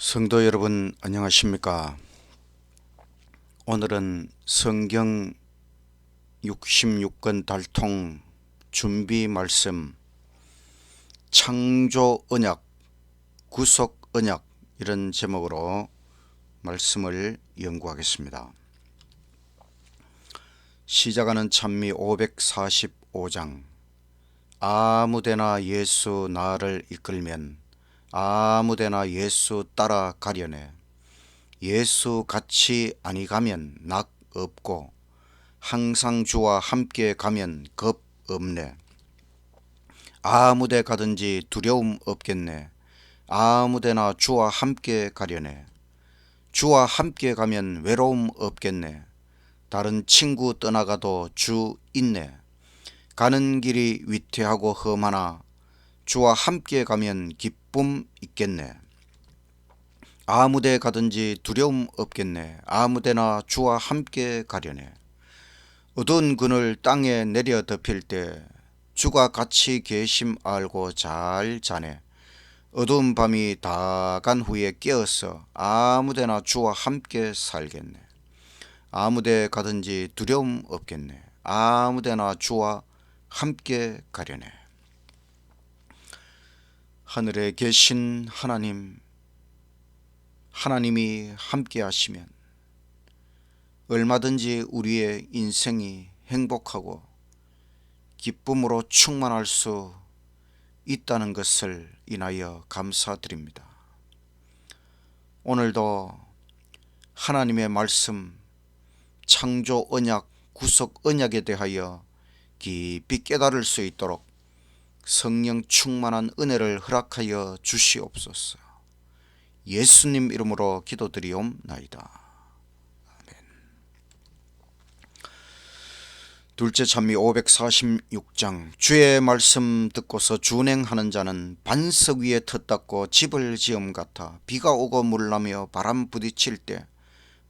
성도 여러분 안녕하십니까? 오늘은 성경 66권 달통 준비 말씀 창조 언약, 구속 언약 이런 제목으로 말씀을 연구하겠습니다. 시작하는 찬미 545장 아무데나 예수 나를 이끌면 아무데나 예수 따라가려네. 예수 같이 아니 가면 낙 없고 항상 주와 함께 가면 겁 없네. 아무데 가든지 두려움 없겠네. 아무데나 주와 함께 가려네. 주와 함께 가면 외로움 없겠네. 다른 친구 떠나가도 주 있네. 가는 길이 위태하고 험하나 주와 함께 가면 기쁨 있겠네. 아무데 가든지 두려움 없겠네. 아무데나 주와 함께 가려네. 어두운 그늘 땅에 내려 덮일 때 주가 같이 계심 알고 잘 자네. 어두운 밤이 다 간 후에 깨어서 아무데나 주와 함께 살겠네. 아무데 가든지 두려움 없겠네. 아무데나 주와 함께 가려네. 하늘에 계신 하나님이 함께 하시면 얼마든지 우리의 인생이 행복하고 기쁨으로 충만할 수 있다는 것을 인하여 감사드립니다. 오늘도 하나님의 말씀 창조 언약, 구속 언약에 대하여 깊이 깨달을 수 있도록 성령 충만한 은혜를 허락하여 주시옵소서. 예수님 이름으로 기도드리옵나이다. 아멘. 둘째 찬미 546장 주의 말씀 듣고서 준행하는 자는 반석 위에 터 닦고 집을 지음 같아. 비가 오고 물나며 바람 부딪힐 때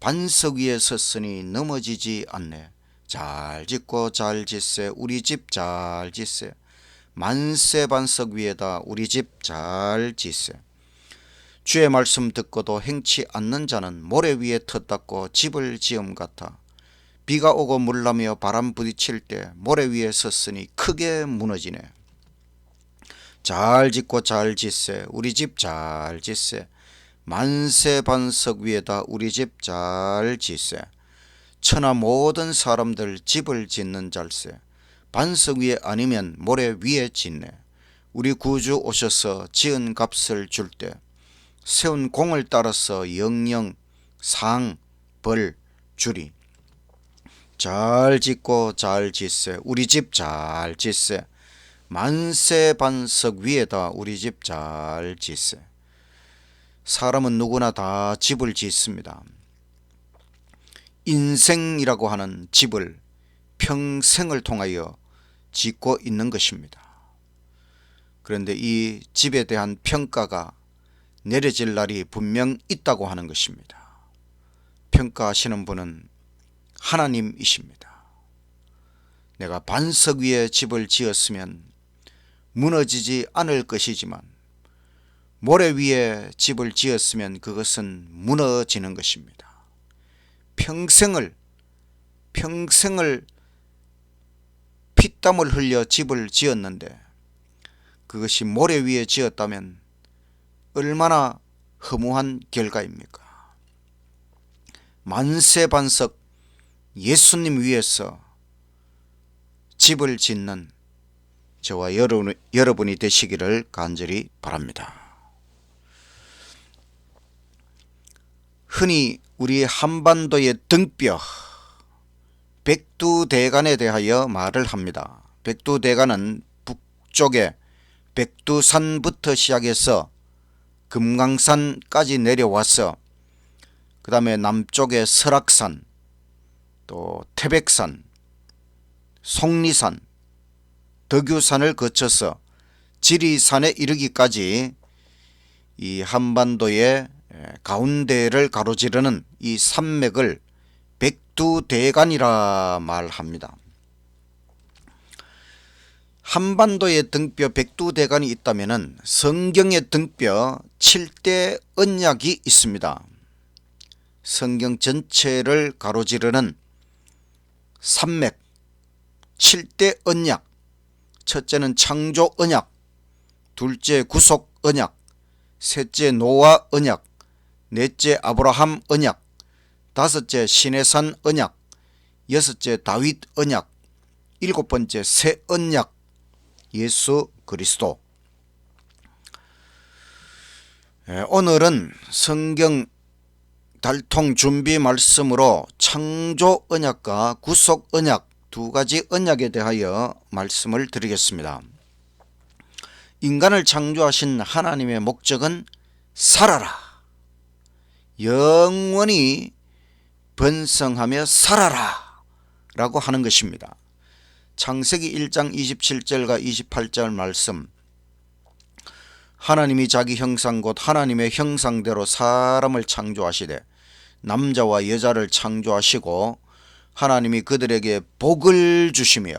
반석 위에 섰으니 넘어지지 않네. 잘 짓고 잘 짓세. 우리 집 잘 짓세. 만세 반석 위에다 우리 집 잘 짓세. 주의 말씀 듣고도 행치 않는 자는 모래 위에 터 닦고 집을 지음 같아. 비가 오고 물나며 바람 부딪힐 때 모래 위에 섰으니 크게 무너지네. 잘 짓고 잘 짓세. 우리 집 잘 짓세. 만세 반석 위에다 우리 집 잘 짓세. 천하 모든 사람들 집을 짓는 잘세. 반석 위에 아니면 모래 위에 짓네. 우리 구주 오셔서 지은 값을 줄 때 세운 공을 따라서 영영 상 벌 주리. 잘 짓고 잘 짓세. 우리 집 잘 짓세. 만세 반석 위에다 우리 집 잘 짓세. 사람은 누구나 다 집을 짓습니다. 인생이라고 하는 집을 평생을 통하여 짓고 있는 것입니다. 그런데 이 집에 대한 평가가 내려질 날이 분명 있다고 하는 것입니다. 평가하시는 분은 하나님이십니다. 내가 반석 위에 집을 지었으면 무너지지 않을 것이지만 모래 위에 집을 지었으면 그것은 무너지는 것입니다. 평생을 피땀을 흘려 집을 지었는데 그것이 모래 위에 지었다면 얼마나 허무한 결과입니까? 만세 반석 예수님 위에서 집을 짓는 저와 여러분이 되시기를 간절히 바랍니다. 흔히 우리 한반도의 등뼈 백두대간에 대하여 말을 합니다. 백두대간은 북쪽에 백두산부터 시작해서 금강산까지 내려와서 그 다음에 남쪽에 설악산, 또 태백산, 속리산, 덕유산을 거쳐서 지리산에 이르기까지 이 한반도의 가운데를 가로지르는 이 산맥을 백두대간이라 말합니다. 한반도의 등뼈 백두대간이 있다면 성경의 등뼈 7대 언약이 있습니다. 성경 전체를 가로지르는 산맥 7대 언약. 첫째는 창조 언약, 둘째 구속 언약, 셋째 노아 언약, 넷째 아브라함 언약, 다섯째 시내산 언약, 여섯째 다윗 언약, 일곱 번째 새 언약, 예수 그리스도. 오늘은 성경 달통 준비 말씀으로 창조 언약과 구속 언약 두 가지 언약에 대하여 말씀을 드리겠습니다. 인간을 창조하신 하나님의 목적은 살아라, 영원히 번성하며 살아라 라고 하는 것입니다. 창세기 1장 27절과 28절 말씀, 하나님이 자기 형상 곧 하나님의 형상대로 사람을 창조하시되 남자와 여자를 창조하시고 하나님이 그들에게 복을 주시며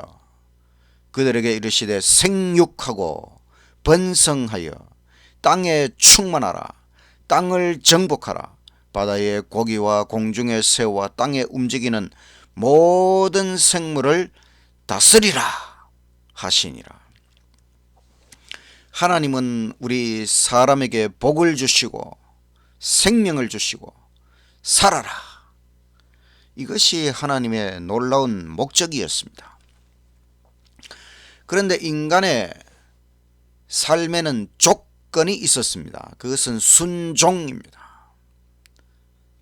그들에게 이르시되 생육하고 번성하여 땅에 충만하라, 땅을 정복하라, 바다의 고기와 공중의 새와 땅에 움직이는 모든 생물을 다스리라 하시니라. 하나님은 우리 사람에게 복을 주시고 생명을 주시고 살아라, 이것이 하나님의 놀라운 목적이었습니다. 그런데 인간의 삶에는 조건이 있었습니다. 그것은 순종입니다.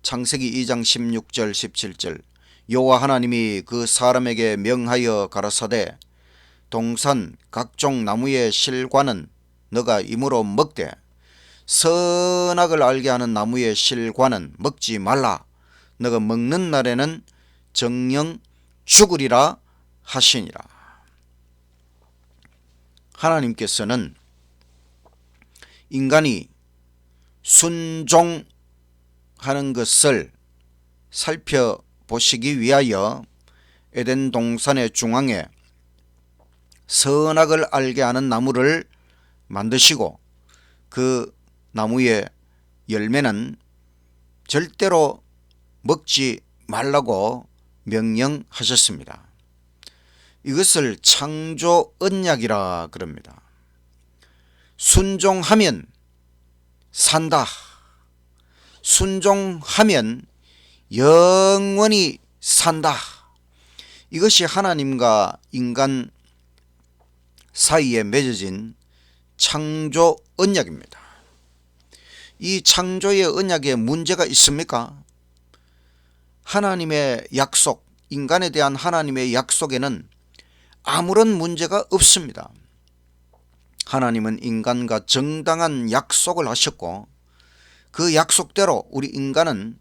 창세기 2장 16절 17절, 여호와 하나님이 그 사람에게 명하여 가라사대 동산 각종 나무의 실과는 너가 임으로 먹되 선악을 알게 하는 나무의 실과는 먹지 말라. 너가 먹는 날에는 정령 죽으리라 하시니라. 하나님께서는 인간이 순종하는 것을 살펴보시기 위하여 에덴 동산의 중앙에 선악을 알게 하는 나무를 만드시고 그 나무의 열매는 절대로 먹지 말라고 명령하셨습니다. 이것을 창조 언약이라 그럽니다. 순종하면 산다, 순종하면 영원히 산다. 이것이 하나님과 인간 사이에 맺어진 창조 언약입니다. 이 창조의 언약에 문제가 있습니까? 하나님의 약속, 인간에 대한 하나님의 약속에는 아무런 문제가 없습니다. 하나님은 인간과 정당한 약속을 하셨고 그 약속대로 우리 인간은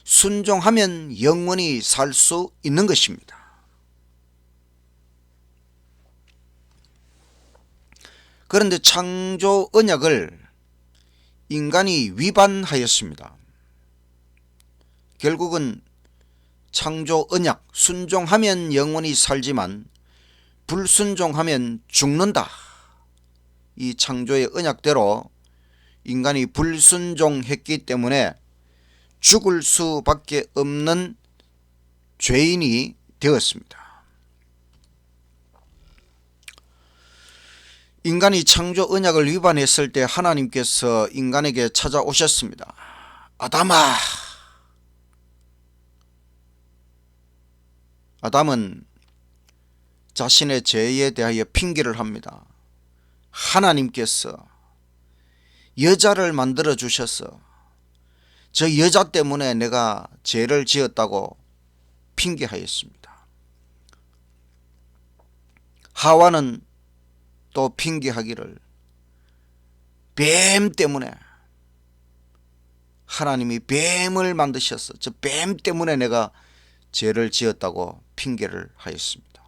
순종하면 영원히 살 수 있는 것입니다. 그런데 창조 언약을 인간이 위반하였습니다. 결국은 창조 언약, 순종하면 영원히 살지만 불순종하면 죽는다. 이 창조의 언약대로 인간이 불순종했기 때문에 죽을 수밖에 없는 죄인이 되었습니다. 인간이 창조 언약을 위반했을 때 하나님께서 인간에게 찾아오셨습니다. 아담아. 아담은 자신의 죄에 대하여 핑계를 합니다. 하나님께서 여자를 만들어 주셔서 저 여자 때문에 내가 죄를 지었다고 핑계하였습니다. 하와는 또 핑계하기를 뱀 때문에, 하나님이 뱀을 만드셔서 저 뱀 때문에 내가 죄를 지었다고 핑계를 하였습니다.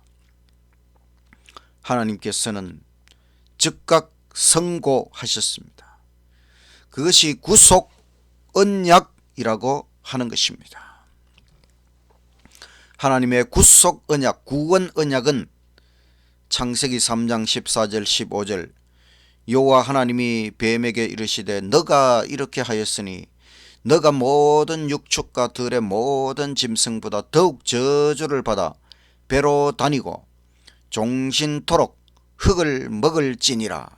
하나님께서는 즉각 선고하셨습니다. 그것이 구속 언약이라고 하는 것입니다. 하나님의 구속 언약, 구원 언약은 창세기 3장 14절 15절 여호와 하나님이 뱀에게 이르시되 너가 이렇게 하였으니 너가 모든 육축과 들의 모든 짐승보다 더욱 저주를 받아 배로 다니고 종신토록 흙을 먹을지니라.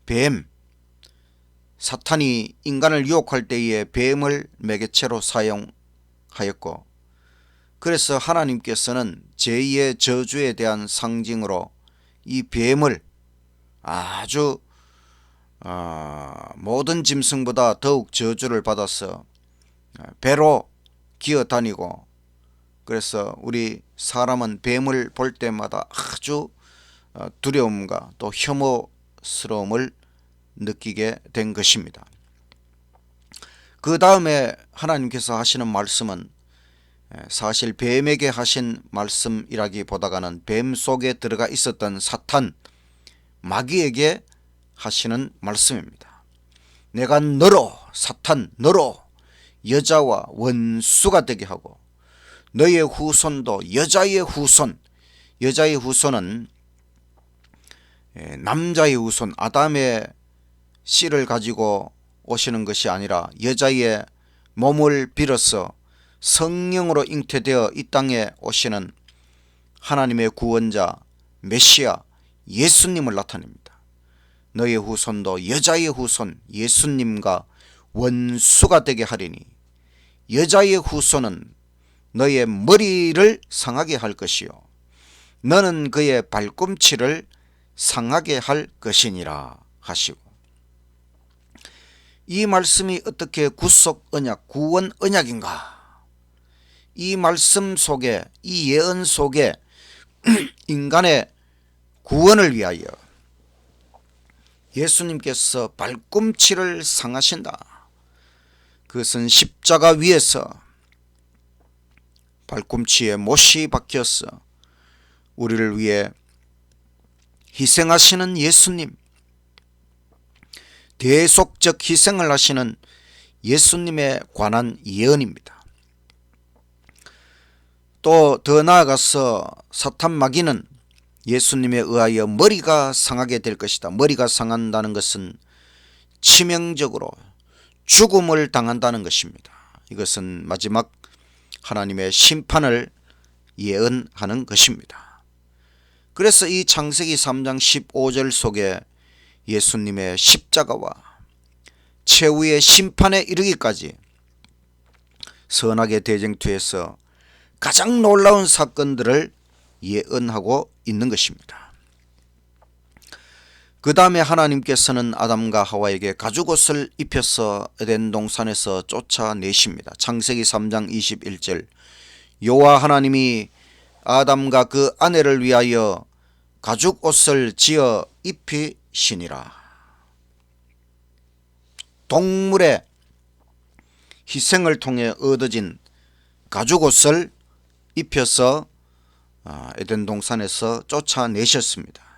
뱀, 사탄이 인간을 유혹할 때에 뱀을 매개체로 사용하였고, 그래서 하나님께서는 제2의 저주에 대한 상징으로 이 뱀을 아주 모든 짐승보다 더욱 저주를 받아서 배로 기어다니고, 그래서 우리 사람은 뱀을 볼 때마다 아주 두려움과 또 혐오스러움을 느끼게 된 것입니다. 그 다음에 하나님께서 하시는 말씀은 사실 뱀에게 하신 말씀이라기보다는 뱀 속에 들어가 있었던 사탄, 마귀에게 하시는 말씀입니다. 내가 너로, 사탄 너로 여자와 원수가 되게 하고 너의 후손도 여자의 후손, 여자의 후손은 남자의 후손 아담의 씨를 가지고 오시는 것이 아니라 여자의 몸을 빌어서 성령으로 잉태되어 이 땅에 오시는 하나님의 구원자 메시아 예수님을 나타냅니다. 너의 후손도 여자의 후손 예수님과 원수가 되게 하리니 여자의 후손은 너의 머리를 상하게 할 것이요 너는 그의 발꿈치를 상하게 할 것이니라 하시고, 이 말씀이 어떻게 구속 언약, 구원 언약인가? 이 말씀 속에, 이 예언 속에 인간의 구원을 위하여 예수님께서 발꿈치를 상하신다. 그것은 십자가 위에서 발꿈치에 못이 박혀서 우리를 위해 희생하시는 예수님, 대속적 희생을 하시는 예수님에 관한 예언입니다. 또 더 나아가서 사탄 마귀는 예수님에 의하여 머리가 상하게 될 것이다. 머리가 상한다는 것은 치명적으로 죽음을 당한다는 것입니다. 이것은 마지막 하나님의 심판을 예언하는 것입니다. 그래서 이 창세기 3장 15절 속에 예수님의 십자가와 최후의 심판에 이르기까지 선악의 대쟁투에서 가장 놀라운 사건들을 예언하고 있는 것입니다. 그 다음에 하나님께서는 아담과 하와에게 가죽옷을 입혀서 에덴 동산에서 쫓아내십니다. 창세기 3장 21절 여호와 하나님이 아담과 그 아내를 위하여 가죽옷을 지어 입히시니라. 동물의 희생을 통해 얻어진 가죽옷을 입혀서 에덴 동산에서 쫓아내셨습니다.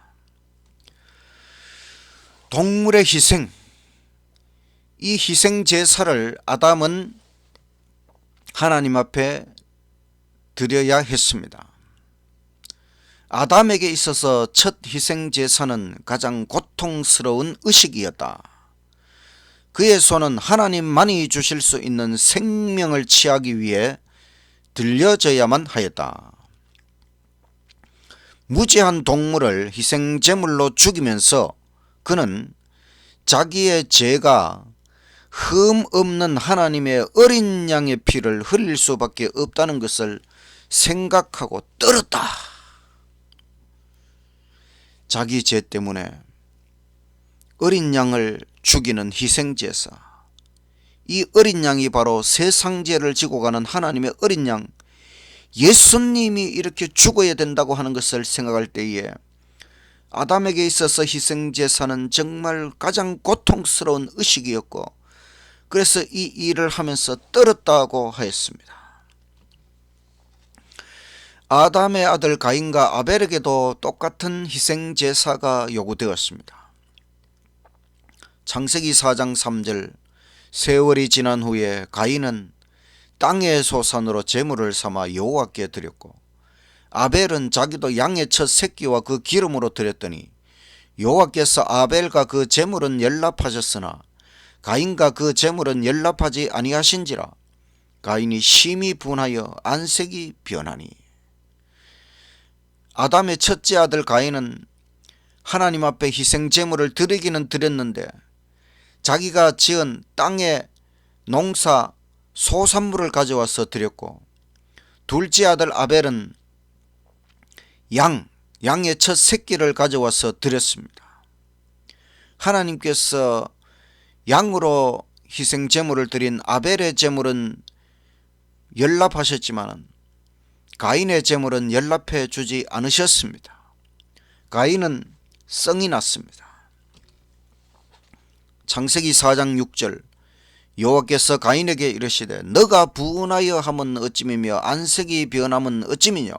동물의 희생, 이 희생 제사를 아담은 하나님 앞에 드려야 했습니다. 아담에게 있어서 첫 희생 제사는 가장 고통스러운 의식이었다. 그의 손은 하나님만이 주실 수 있는 생명을 취하기 위해 들려져야만 하였다. 무지한 동물을 희생 제물로 죽이면서 그는 자기의 죄가 흠 없는 하나님의 어린 양의 피를 흘릴 수밖에 없다는 것을 생각하고 떨었다. 자기 죄 때문에 어린 양을 죽이는 희생제사, 이 어린 양이 바로 세상 죄를 지고 가는 하나님의 어린 양 예수님이 이렇게 죽어야 된다고 하는 것을 생각할 때에 아담에게 있어서 희생제사는 정말 가장 고통스러운 의식이었고, 그래서 이 일을 하면서 떨었다고 하였습니다. 아담의 아들 가인과 아벨에게도 똑같은 희생제사가 요구되었습니다. 창세기 4장 3절 세월이 지난 후에 가인은 땅의 소산으로 제물을 삼아 여호와께 드렸고 아벨은 자기도 양의 첫 새끼와 그 기름으로 드렸더니 여호와께서 아벨과 그 제물은 연락하셨으나 가인과 그 제물은 연락하지 아니하신지라. 가인이 심히 분하여 안색이 변하니. 아담의 첫째 아들 가인은 하나님 앞에 희생 제물을 드리기는 드렸는데 자기가 지은 땅의 농사 소산물을 가져와서 드렸고, 둘째 아들 아벨은 양의 첫 새끼를 가져와서 드렸습니다. 하나님께서 양으로 희생 제물을 드린 아벨의 제물은 연락하셨지만 가인의 제물은 연락해 주지 않으셨습니다. 가인은 성이 났습니다. 창세기 4장 6절 여호와께서 가인에게 이르시되 너가 분하여 함은 어찌미며 안색이 변함은 어찌미뇨.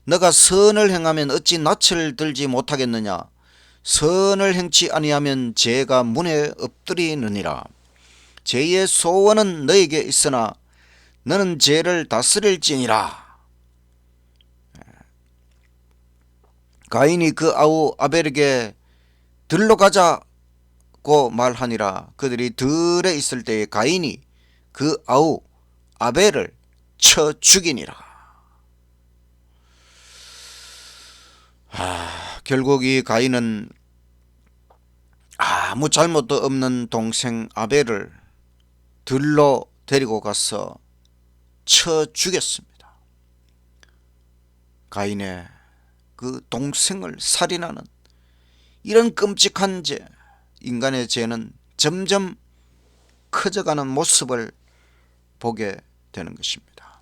너가 선을 행하면 어찌 낯을 들지 못하겠느냐. 선을 행치 아니하면 죄가 문에 엎드리느니라. 죄의 소원은 너에게 있으나 너는 죄를 다스릴지니라. 가인이 그 아우 아벨에게 들러 가자고 말하니라. 그들이 들에 있을 때에 가인이 그 아우 아벨을 쳐 죽이니라. 결국 이 가인은 아무 잘못도 없는 동생 아벨을 들로 데리고 가서 쳐 죽였습니다. 가인의 그 동생을 살인하는 이런 끔찍한 죄, 인간의 죄는 점점 커져가는 모습을 보게 되는 것입니다.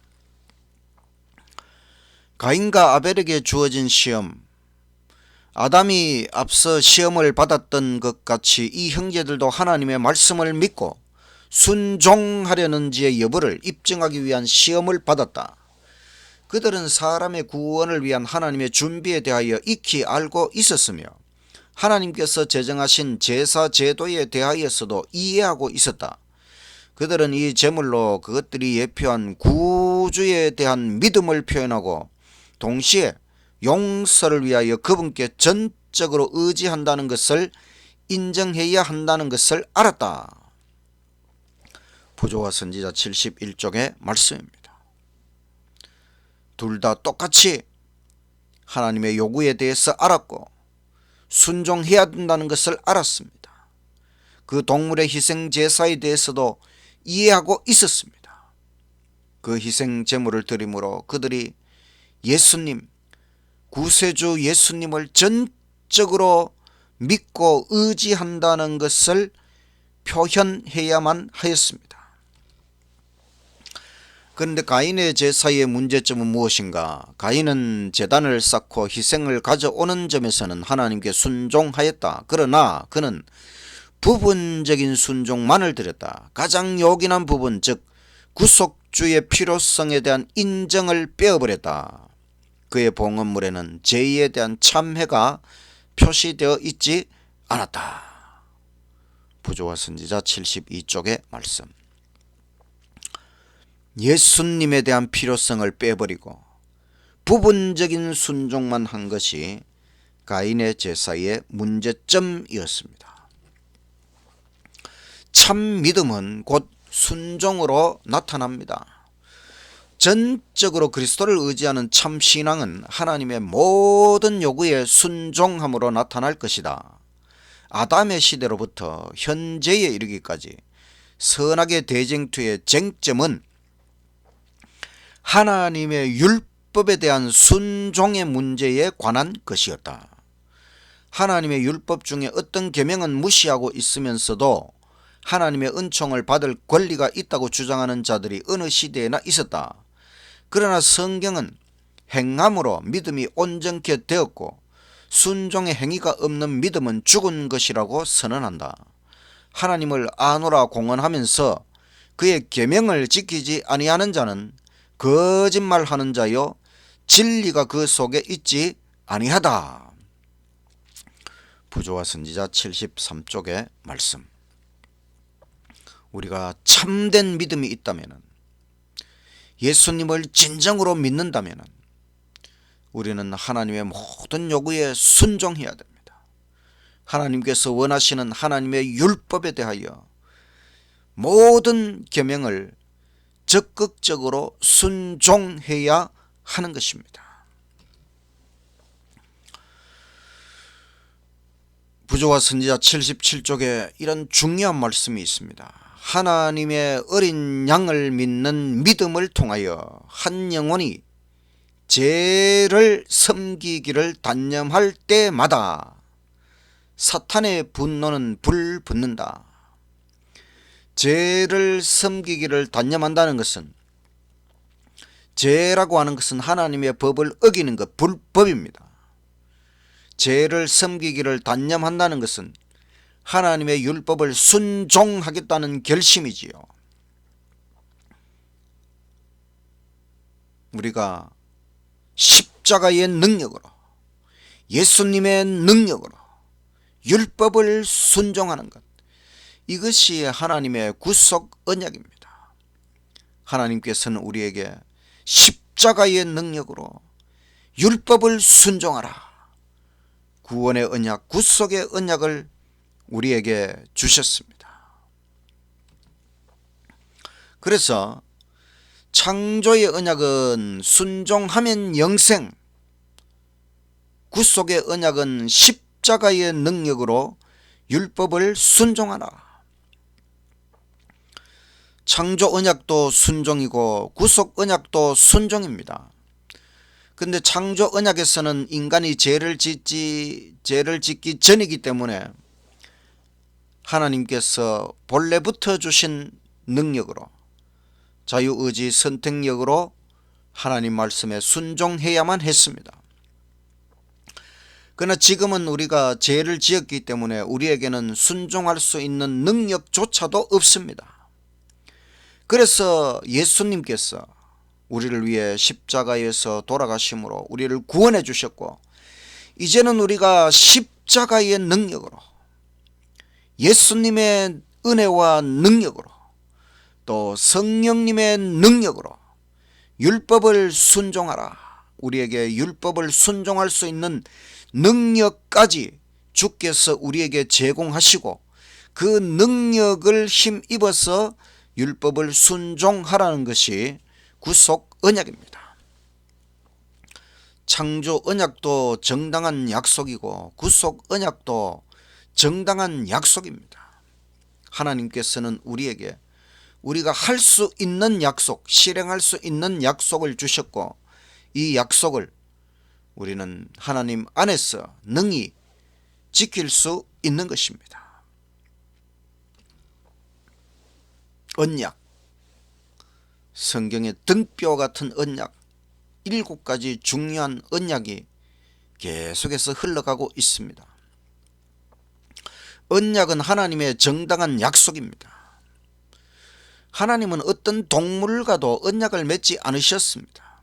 가인과 아벨에게 주어진 시험, 아담이 앞서 시험을 받았던 것 같이 이 형제들도 하나님의 말씀을 믿고 순종하려는지의 여부를 입증하기 위한 시험을 받았다. 그들은 사람의 구원을 위한 하나님의 준비에 대하여 익히 알고 있었으며 하나님께서 제정하신 제사 제도에 대하여서도 이해하고 있었다. 그들은 이 제물로 그것들이 예표한 구주에 대한 믿음을 표현하고 동시에 용서를 위하여 그분께 전적으로 의지한다는 것을 인정해야 한다는 것을 알았다. 부조와 선지자 71쪽의 말씀입니다. 둘 다 똑같이 하나님의 요구에 대해서 알았고 순종해야 된다는 것을 알았습니다. 그 동물의 희생 제사에 대해서도 이해하고 있었습니다. 그 희생 제물을 드림으로 그들이 예수님, 구세주 예수님을 전적으로 믿고 의지한다는 것을 표현해야만 하였습니다. 그런데 가인의 제사의 문제점은 무엇인가? 가인은 제단을 쌓고 희생을 가져오는 점에서는 하나님께 순종하였다. 그러나 그는 부분적인 순종만을 드렸다. 가장 요긴한 부분, 즉 구속주의 필요성에 대한 인정을 빼어버렸다. 그의 봉헌물에는 죄에 대한 참회가 표시되어 있지 않았다. 부조와 선지자 72쪽의 말씀. 예수님에 대한 필요성을 빼버리고 부분적인 순종만 한 것이 가인의 제사의 문제점이었습니다. 참 믿음은 곧 순종으로 나타납니다. 전적으로 그리스도를 의지하는 참 신앙은 하나님의 모든 요구에 순종함으로 나타날 것이다. 아담의 시대로부터 현재에 이르기까지 선악의 대쟁투의 쟁점은 하나님의 율법에 대한 순종의 문제에 관한 것이었다. 하나님의 율법 중에 어떤 계명은 무시하고 있으면서도 하나님의 은총을 받을 권리가 있다고 주장하는 자들이 어느 시대에나 있었다. 그러나 성경은 행함으로 믿음이 온전케 되었고 순종의 행위가 없는 믿음은 죽은 것이라고 선언한다. 하나님을 아노라 공언하면서 그의 계명을 지키지 아니하는 자는 거짓말하는 자요 진리가 그 속에 있지 아니하다. 부조와 선지자 73쪽의 말씀. 우리가 참된 믿음이 있다면, 예수님을 진정으로 믿는다면 우리는 하나님의 모든 요구에 순종해야 됩니다. 하나님께서 원하시는 하나님의 율법에 대하여 모든 계명을 적극적으로 순종해야 하는 것입니다. 부조와 선지자 77쪽에 이런 중요한 말씀이 있습니다. 하나님의 어린 양을 믿는 믿음을 통하여 한 영혼이 죄를 섬기기를 단념할 때마다 사탄의 분노는 불붙는다. 죄를 섬기기를 단념한다는 것은, 죄라고 하는 것은 하나님의 법을 어기는 것, 불법입니다. 죄를 섬기기를 단념한다는 것은 하나님의 율법을 순종하겠다는 결심이지요. 우리가 십자가의 능력으로, 예수님의 능력으로 율법을 순종하는 것, 이것이 하나님의 구속 언약입니다. 하나님께서는 우리에게 십자가의 능력으로 율법을 순종하라, 구원의 언약, 구속의 언약을 우리에게 주셨습니다. 그래서 창조의 언약은 순종하면 영생, 구속의 언약은 십자가의 능력으로 율법을 순종하라. 창조 언약도 순종이고 구속 언약도 순종입니다. 근데 창조 언약에서는 인간이 죄를 짓기 전이기 때문에 하나님께서 본래부터 주신 능력으로, 자유의지 선택력으로 하나님 말씀에 순종해야만 했습니다. 그러나 지금은 우리가 죄를 지었기 때문에 우리에게는 순종할 수 있는 능력조차도 없습니다. 그래서 예수님께서 우리를 위해 십자가에서 돌아가심으로 우리를 구원해 주셨고, 이제는 우리가 십자가의 능력으로, 예수님의 은혜와 능력으로, 또 성령님의 능력으로 율법을 순종하라, 우리에게 율법을 순종할 수 있는 능력까지 주께서 우리에게 제공하시고, 그 능력을 힘입어서 율법을 순종하라는 것이 구속 언약입니다. 창조 언약도 정당한 약속이고 구속 언약도 정당한 약속입니다. 하나님께서는 우리에게 우리가 할 수 있는 약속, 실행할 수 있는 약속을 주셨고, 이 약속을 우리는 하나님 안에서 능히 지킬 수 있는 것입니다. 언약, 성경의 등뼈 같은 언약, 7가지 중요한 언약이 계속해서 흘러가고 있습니다. 언약은 하나님의 정당한 약속입니다. 하나님은 어떤 동물과도 언약을 맺지 않으셨습니다.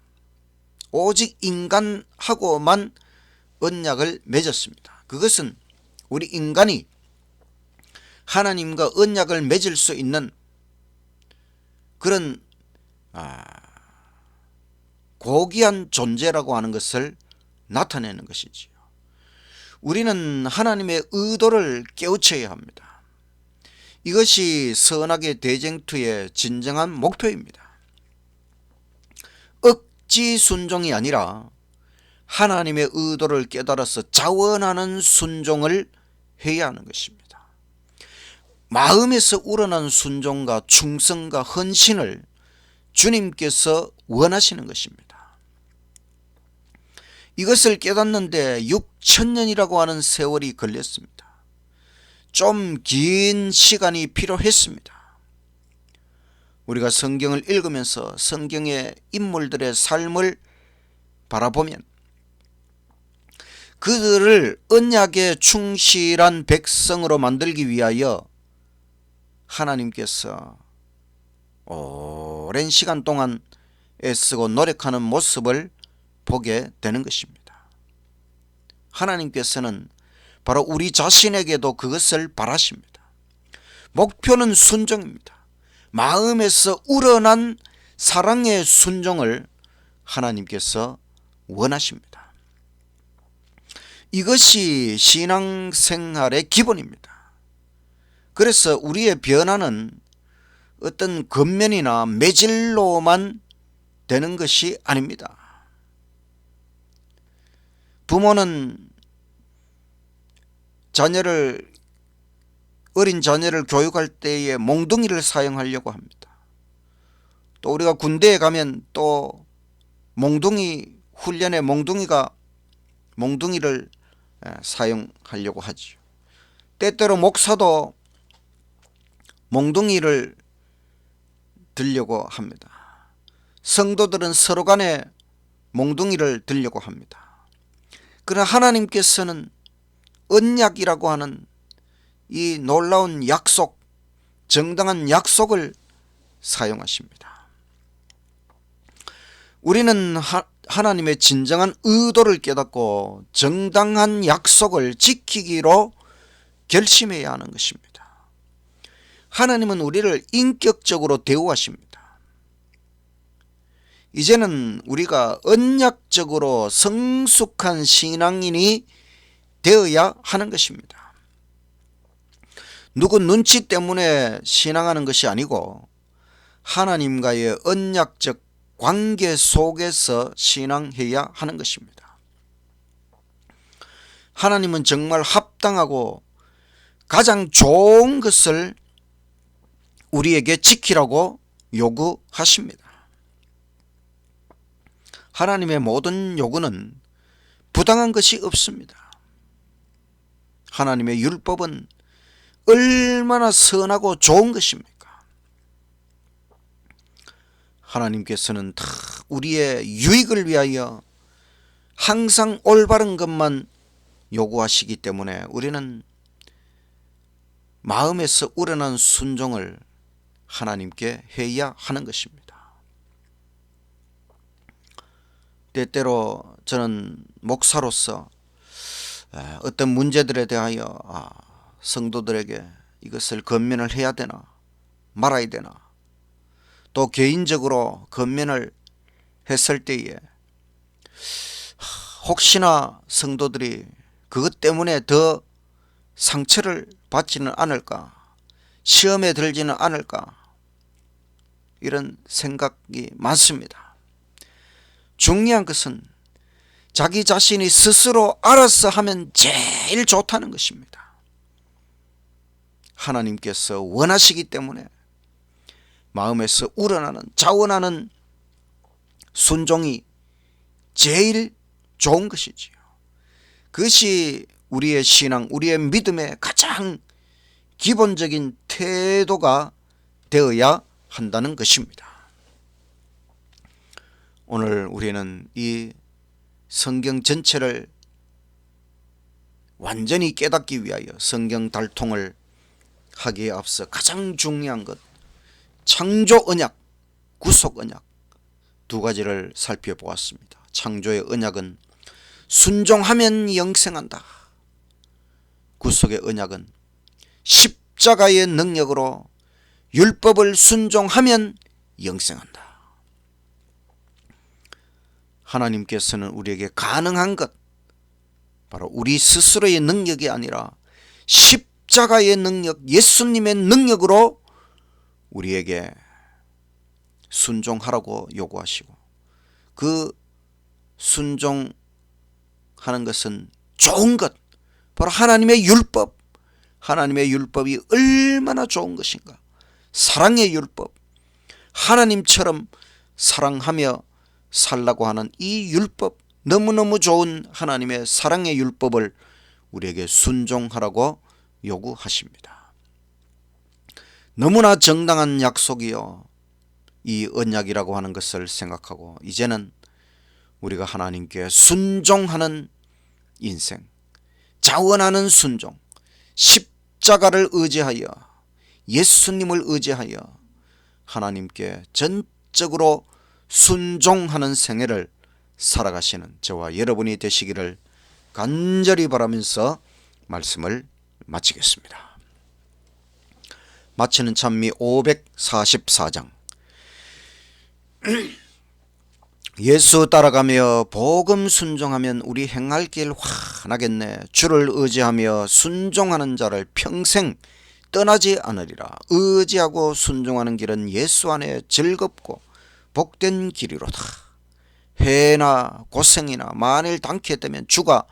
오직 인간하고만 언약을 맺었습니다. 그것은 우리 인간이 하나님과 언약을 맺을 수 있는 그런 고귀한 존재라고 하는 것을 나타내는 것이지요. 우리는 하나님의 의도를 깨우쳐야 합니다. 이것이 선악의 대쟁투의 진정한 목표입니다. 억지 순종이 아니라 하나님의 의도를 깨달아서 자원하는 순종을 해야 하는 것입니다. 마음에서 우러난 순종과 충성과 헌신을 주님께서 원하시는 것입니다. 이것을 깨닫는데 6,000년이라고 하는 세월이 걸렸습니다. 좀 긴 시간이 필요했습니다. 우리가 성경을 읽으면서 성경의 인물들의 삶을 바라보면 그들을 언약에 충실한 백성으로 만들기 위하여 하나님께서 오랜 시간 동안 애쓰고 노력하는 모습을 보게 되는 것입니다. 하나님께서는 바로 우리 자신에게도 그것을 바라십니다. 목표는 순종입니다. 마음에서 우러난 사랑의 순종을 하나님께서 원하십니다. 이것이 신앙생활의 기본입니다. 그래서 우리의 변화는 어떤 겉면이나 매질로만 되는 것이 아닙니다. 부모는 어린 자녀를 교육할 때에 몽둥이를 사용하려고 합니다. 또 우리가 군대에 가면 또 몽둥이 훈련에 몽둥이를 사용하려고 하죠. 때때로 목사도 몽둥이를 들려고 합니다. 성도들은 서로 간에 몽둥이를 들려고 합니다. 그러나 하나님께서는 언약이라고 하는 이 놀라운 약속, 정당한 약속을 사용하십니다. 우리는 하나님의 진정한 의도를 깨닫고 정당한 약속을 지키기로 결심해야 하는 것입니다. 하나님은 우리를 인격적으로 대우하십니다. 이제는 우리가 언약적으로 성숙한 신앙인이 되어야 하는 것입니다. 누구 눈치 때문에 신앙하는 것이 아니고 하나님과의 언약적 관계 속에서 신앙해야 하는 것입니다. 하나님은 정말 합당하고 가장 좋은 것을 우리에게 지키라고 요구하십니다. 하나님의 모든 요구는 부당한 것이 없습니다. 하나님의 율법은 얼마나 선하고 좋은 것입니까? 하나님께서는 다 우리의 유익을 위하여 항상 올바른 것만 요구하시기 때문에 우리는 마음에서 우러난 순종을 하나님께 해야 하는 것입니다. 때때로 저는 목사로서 어떤 문제들에 대하여 성도들에게 이것을 권면을 해야 되나 말아야 되나, 또 개인적으로 권면을 했을 때에 혹시나 성도들이 그것 때문에 더 상처를 받지는 않을까, 시험에 들지는 않을까, 이런 생각이 많습니다. 중요한 것은 자기 자신이 스스로 알아서 하면 제일 좋다는 것입니다. 하나님께서 원하시기 때문에 마음에서 우러나는 자원하는 순종이 제일 좋은 것이지요. 그것이 우리의 신앙, 우리의 믿음의 가장 기본적인 태도가 되어야 한다는 것입니다. 오늘 우리는 이 성경 전체를 완전히 깨닫기 위하여 성경 달통을 하기에 앞서 가장 중요한 것, 창조 언약, 구속 언약 두 가지를 살펴보았습니다. 창조의 언약은 순종하면 영생한다. 구속의 언약은 십자가의 능력으로 율법을 순종하면 영생한다. 하나님께서는 우리에게 가능한 것, 바로 우리 스스로의 능력이 아니라 십자가의 능력, 예수님의 능력으로 우리에게 순종하라고 요구하시고, 그 순종하는 것은 좋은 것, 바로 하나님의 율법, 하나님의 율법이 얼마나 좋은 것인가. 사랑의 율법, 하나님처럼 사랑하며 살라고 하는 이 율법, 너무너무 좋은 하나님의 사랑의 율법을 우리에게 순종하라고 요구하십니다. 너무나 정당한 약속이요, 이 언약이라고 하는 것을 생각하고 이제는 우리가 하나님께 순종하는 인생, 자원하는 순종, 십자가를 의지하여 예수님을 의지하여 하나님께 전적으로 순종하는 생애를 살아가시는 저와 여러분이 되시기를 간절히 바라면서 말씀을 마치겠습니다. 마치는 찬미 544장. 예수 따라가며 복음 순종하면 우리 행할 길 환하겠네. 주를 의지하며 순종하는 자를 평생 떠나지 않으리라. 의지하고 순종하는 길은 예수 안에 즐겁고 복된 길이로다. 해나 고생이나 만일 당케 되면 주가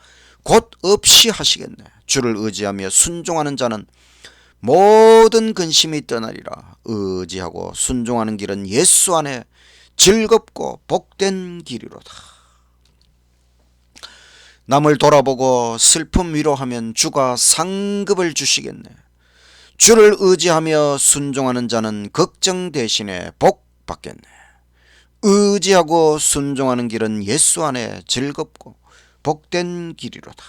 곧 없이 하시겠네. 주를 의지하며 순종하는 자는 모든 근심이 떠나리라. 의지하고 순종하는 길은 예수 안에 즐겁고 복된 길이로다. 남을 돌아보고 슬픔 위로하면 주가 상급을 주시겠네. 주를 의지하며 순종하는 자는 걱정 대신에 복 받겠네. 의지하고 순종하는 길은 예수 안에 즐겁고 복된 길이로다.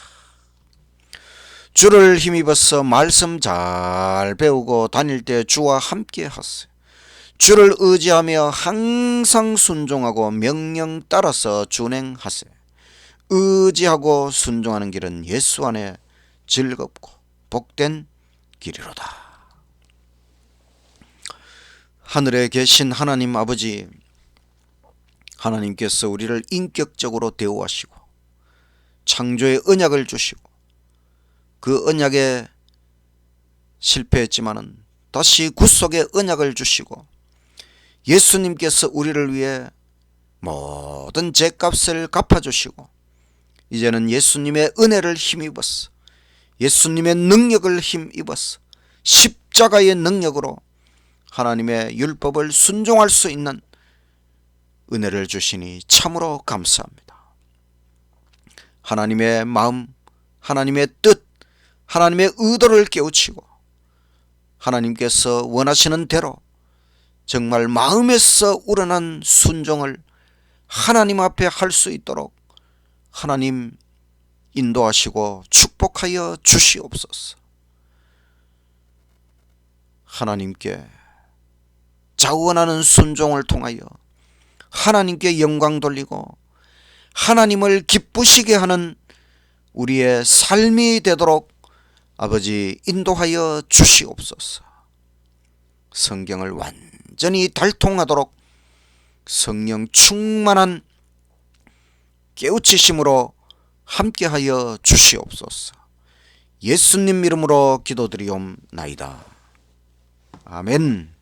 주를 힘입어서 말씀 잘 배우고 다닐 때 주와 함께 하세요. 주를 의지하며 항상 순종하고 명령 따라서 준행하세요. 의지하고 순종하는 길은 예수 안에 즐겁고 복된 길이로다. 하늘에 계신 하나님 아버지, 하나님께서 우리를 인격적으로 대우하시고 창조의 언약을 주시고 그 언약에 실패했지만은 다시 구속의 언약을 주시고 예수님께서 우리를 위해 모든 죄값을 갚아주시고 이제는 예수님의 은혜를 힘입어서 예수님의 능력을 힘입어서 십자가의 능력으로 하나님의 율법을 순종할 수 있는 은혜를 주시니 참으로 감사합니다. 하나님의 마음, 하나님의 뜻, 하나님의 의도를 깨우치고 하나님께서 원하시는 대로 정말 마음에서 우러난 순종을 하나님 앞에 할 수 있도록 하나님 인도하시고 축복하여 주시옵소서. 하나님께 자원하는 순종을 통하여 하나님께 영광 돌리고 하나님을 기쁘시게 하는 우리의 삶이 되도록 아버지 인도하여 주시옵소서. 성경을 완전히 달통하도록 성령 충만한 깨우치심으로 함께하여 주시옵소서. 예수님 이름으로 기도드리옵나이다. 아멘.